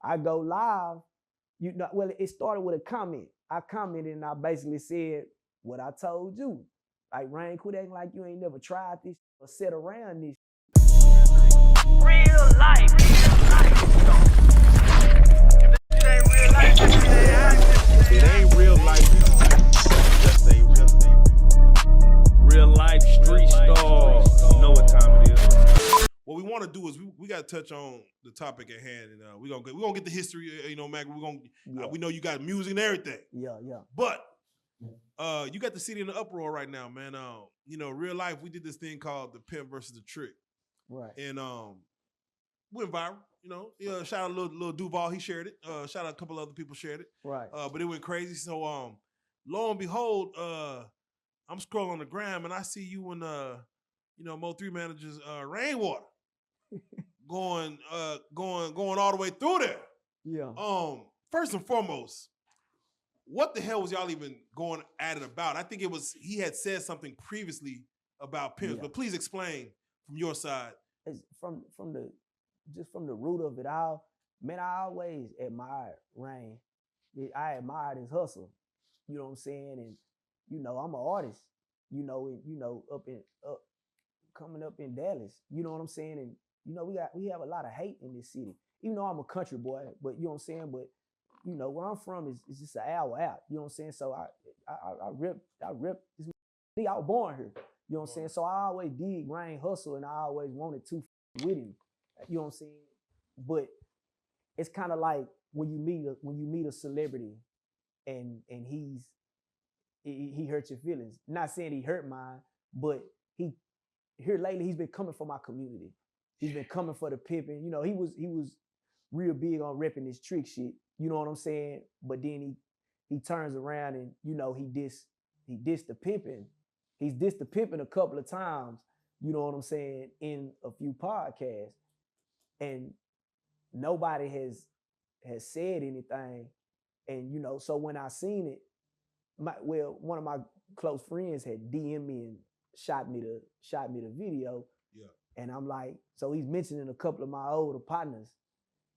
I go live, you know, well, it started with a comment. I commented and I basically said what I told you. Like, Rain, quit acting like you ain't never tried this or sit around this. Real life. It ain't real life. Just ain't real. Real life street stars. You know what time it is. What we want to do is we got to touch on the topic at hand, and we're gonna get the history. You know, Mac. We know you got music and everything. Yeah. But you got the city in the uproar right now, man. You know, Real Life. We did this thing called the Pimp versus the Trick, right? And went viral. You know, shout out little Duval. He shared it. Shout out a couple other people shared it. Right. But it went crazy. So lo and behold, I'm scrolling on the gram and I see you and Mo3 managers Rainwater going all the way through there. Yeah. First and foremost, what the hell was y'all even going at it about? I think he had said something previously about pimps, but please explain from your side. It's from the root of it all, man, I always admired Rain. I admired his hustle. You know what I'm saying? And you know, I'm an artist. Coming up in Dallas. You know what I'm saying? And you know, we have a lot of hate in this city. Even though I'm a country boy, but you know what I'm saying? But you know, where I'm from is just an hour out. You know what I'm saying? So I rip this. I was born here. You know what I'm saying? So I always dig Rain hustle, and I always wanted to with him. You know what I'm saying? But it's kind of like when you meet a celebrity, and he hurt your feelings. Not saying he hurt mine, but here lately he's been coming for my community. He's been coming for the pimping. You know, he was real big on repping this trick shit. You know what I'm saying? But then he turns around and you know he dissed the pimping. He's dissed the pimping a couple of times. You know what I'm saying? In a few podcasts. And nobody has said anything. And you know, so when I seen it, one of my close friends had DM'd me and shot me the video. Yeah. And I'm like, so he's mentioning a couple of my older partners.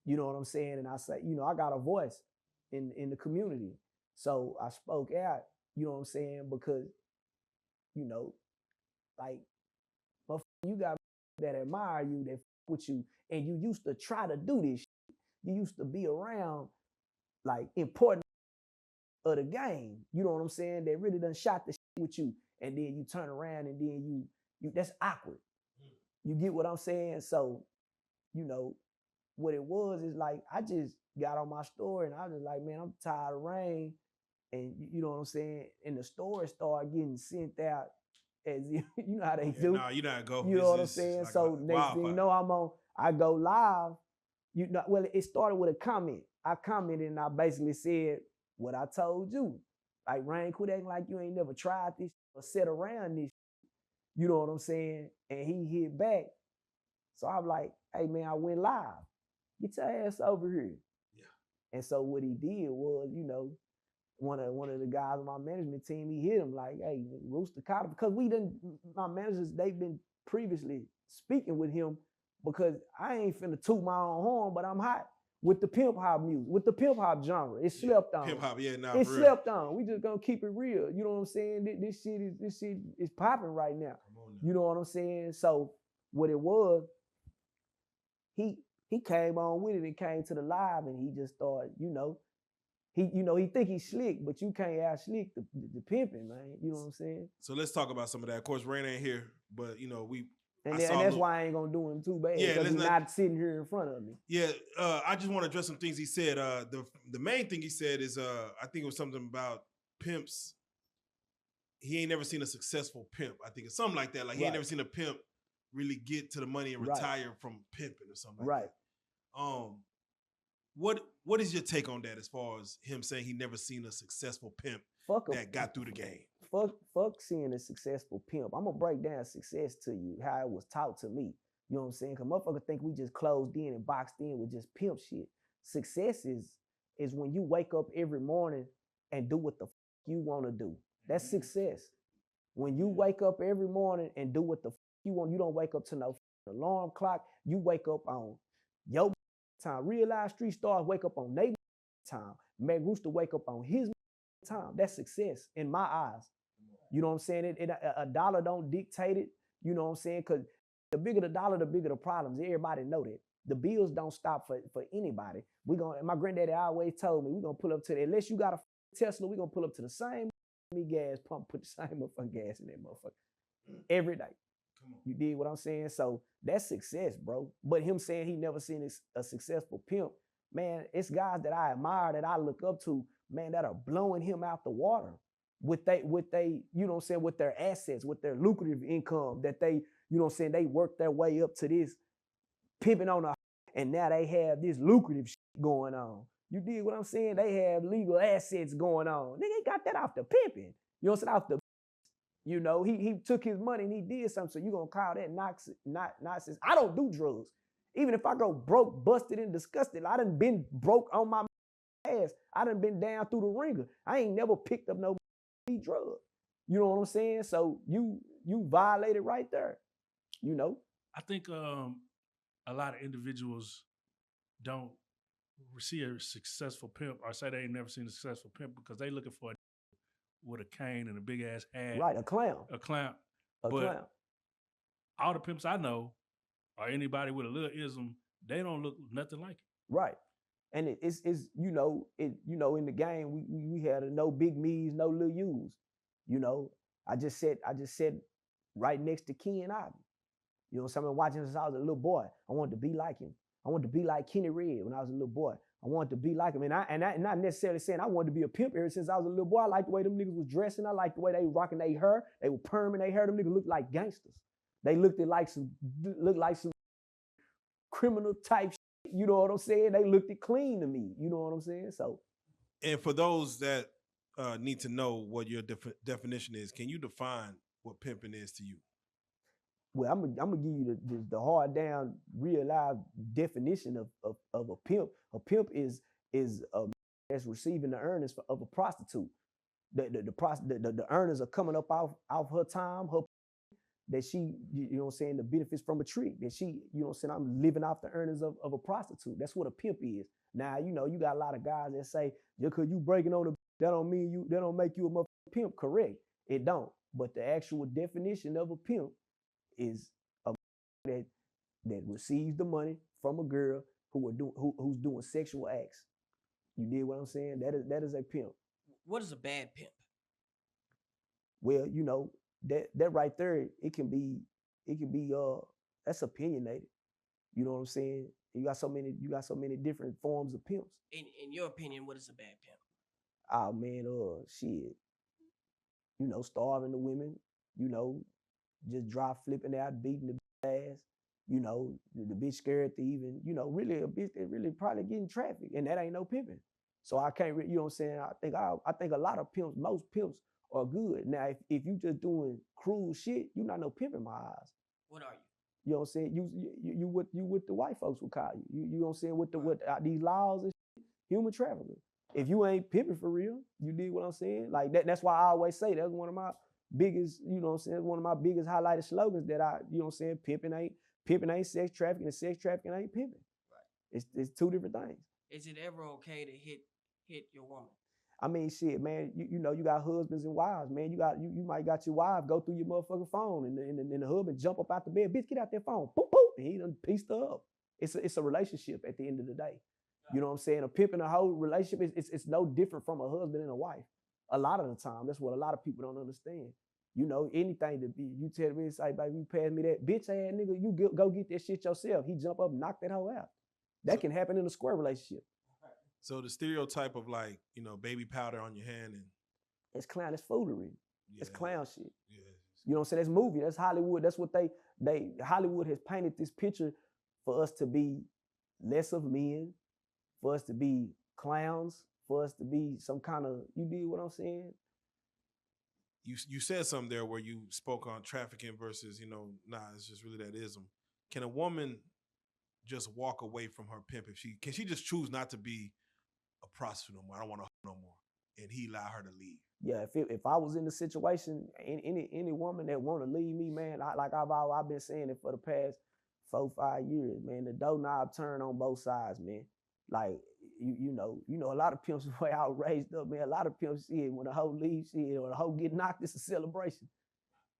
You know what I'm saying? And I say, you know, I got a voice in the community. So I spoke out, you know what I'm saying? Because, you know, like, you got that admire you, that with you, and you used to try to do this shit. You used to be around like important of the game. You know what I'm saying? They really done shot the shit with you, and then you turn around and then you that's awkward. You get what I'm saying? So, you know, what it was is like I just got on my story and I was just like, man, I'm tired of Rain. And you know what I'm saying? And the story started getting sent out as you know how they do. Nah, you know how to go. You know what I'm saying? Like so next thing you know, I go live. You know, well, it started with a comment. I commented and I basically said what I told you. Like, Rain, quit acting like you ain't never tried this or sit around this. You know what I'm saying? And he hit back. So I'm like, hey man, I went live. Get your ass over here. Yeah. And so what he did was, you know, one of the guys on my management team, he hit him like, hey, Rooster Cotter, because my managers, they've been previously speaking with him because I ain't finna toot my own horn, but I'm hot with the pimp hop music, with the pimp hop genre. It's slept on. Pimp hop, yeah, nah, it's slept on. We just gonna keep it real. You know what I'm saying? This shit is popping right now. You know what I'm saying? So what it was, he came on with it and came to the live and he just started, you know, he think he's slick, but you can't out slick the pimping, man. You know what I'm saying? So let's talk about some of that. Of course, Rain ain't here, but you know, and that's why I ain't gonna do him too bad. Yeah, because he's not sitting here in front of me. Yeah, I just want to address some things he said. The main thing he said is I think it was something about pimps. He ain't never seen a successful pimp. I think it's something like that. Like he ain't never seen a pimp really get to the money and retire from pimping or something like that. What is your take on that as far as him saying he never seen a successful pimp that got through the game? Fuck seeing a successful pimp. I'm gonna break down success to you, how it was taught to me. You know what I'm saying? Because motherfuckers think we just closed in and boxed in with just pimp shit. Success is when you wake up every morning and do what the you want to do. That's success. When you wake up every morning and do what the you want, you don't wake up to no alarm clock. You wake up on your time. Real life street stars wake up on their time. Make Rooster wake up on his time. That's success in my eyes. You know what I'm saying? A dollar don't dictate it. You know what I'm saying? Because the bigger the dollar, the bigger the problems. Everybody know that. The bills don't stop for anybody. My granddaddy always told me, we're gonna pull up to the, unless you got a Tesla, we're gonna pull up to the same gas pump, put the same motherfucking gas in that motherfucker every day. You dig what I'm saying? So that's success, bro. But him saying he never seen a successful pimp, man, it's guys that I admire, that I look up to, man, that are blowing him out the water with they, you know what I'm saying, with their assets, with their lucrative income, that they, you know what I'm saying, they work their way up to this pimping on a, and now they have this lucrative shit going on. You dig what I'm saying? They have legal assets going on. Nigga got that off the pimping. You know what I'm saying? Off the, you know, he took his money and he did something. So you gonna call that nonsense? I don't do drugs. Even if I go broke, busted, and disgusted, I done been broke on my ass. I done been down through the ringer. I ain't never picked up no drug. You know what I'm saying? So you violated right there. You know? I think a lot of individuals don't see a successful pimp or say they ain't never seen a successful pimp because they looking for a with a cane and a big ass hat. Right, a clown. A clown. A clown. All the pimps I know, or anybody with a little ism, they don't look nothing like it. Right. And it's you know, in the game we had a no big me's, no little U's. You know, I just said right next to Ken Ivey. You know, someone watching since I was a little boy. I wanted to be like him. I wanted to be like Kenny Red when I was a little boy. I wanted to be like him. And I not necessarily saying I wanted to be a pimp ever since I was a little boy. I liked the way them niggas was dressing. I liked the way they were rocking their hair. They were perming their hair. Them niggas looked like gangsters. They looked like some criminal type shit. You know what I'm saying? They looked it clean to me. You know what I'm saying? So. And for those that need to know what your definition is, can you define what pimping is to you? Well, I'm gonna give you the hard down, real life definition of a pimp. A pimp is that's receiving the earnings of a prostitute. The earnings are coming up off her time, her that she, you know what I'm saying, the benefits from a trick that she, you know what I'm saying, I'm living off the earnings of a prostitute. That's what a pimp is. Now, you know, you got a lot of guys that say, just because you breaking on that don't make you a motherfucking pimp. Correct. It don't. But the actual definition of a pimp is a that receives the money from a girl who's doing sexual acts. You dig what I'm saying? That is a pimp. What is a bad pimp? Well, you know, that right there, it can be that's opinionated. You know what I'm saying? You got so many different forms of pimps. In your opinion, what is a bad pimp? Oh man, shit. You know, starving the women, you know, just dry flipping out, beating the ass, you know, the bitch scared to even, you know, really a bitch that really probably getting trafficked, and that ain't no pimping. So I can't, you know what I'm saying? I think a lot of pimps, most pimps are good. Now, if you just doing cruel shit, you not no pimp in my eyes. What are you? You know what I'm saying? You with the white folks will call you. You know what I'm saying? With these laws and shit, human trafficking. If you ain't pimping for real, you dig what I'm saying? Like that's why I always say that's one of my biggest, you know what I'm saying, one of my biggest highlighted slogans that you know what I'm saying, pimping ain't sex trafficking, and sex trafficking ain't pimping. Right. It's two different things. Is it ever okay to hit your woman? I mean, shit, man, you know, you got husbands and wives, man. You might got your wife go through your motherfucking phone and the husband jump up out the bed, bitch, get out that phone, boop, boop, and he done pieced her up. It's a relationship at the end of the day. You know what I'm saying? A pimp and a whole relationship, it's no different from a husband and a wife. A lot of the time, that's what a lot of people don't understand. You know, anything that you tell me, say, baby, you pass me that bitch ass nigga, you go get that shit yourself. He jump up and knock that hoe out. That can happen in a square relationship. So the stereotype of, like, you know, baby powder on your hand and it's clown, it's foolery. Yeah. It's clown shit. Yeah. You know what I'm saying? That's movie. That's Hollywood. That's what Hollywood has painted this picture for us to be less of men, for us to be clowns, for us to be some kind of, you dig what I'm saying? You said something there where you spoke on trafficking versus, you know, it's just really that ism. Can a woman just walk away from her pimp can she just choose not to be a prostitute no more? I don't want to no more, and he allow her to leave. Yeah, if I was in the situation, any woman that want to leave me, man, I've been saying it for the past 4-5 years, man. The doorknob turned on both sides, man. Like, you know, a lot of pimps the way I was raised up, man. A lot of pimps see it when the hoe leaves, see it, or the hoe get knocked, it's a celebration.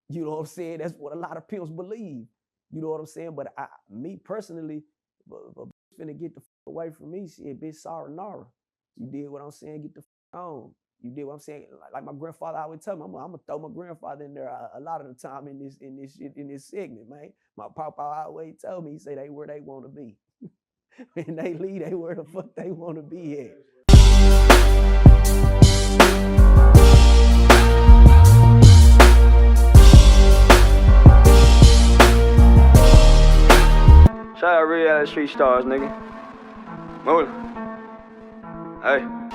You know what I'm saying? That's what a lot of pimps believe. You know what I'm saying? But me personally, if a finna get the fuck away from me, shit, bitch, sorry, Nara. You did what I'm saying, get the fuck on. You did what I'm saying. Like my grandfather always tell me, I'm gonna throw my grandfather in there a lot of the time in this segment, man. My papa always told me, he say they where they want to be. When they leave, they where the fuck they want to be at. Shout out Reallyfe Street Starz, nigga. Move. Hey.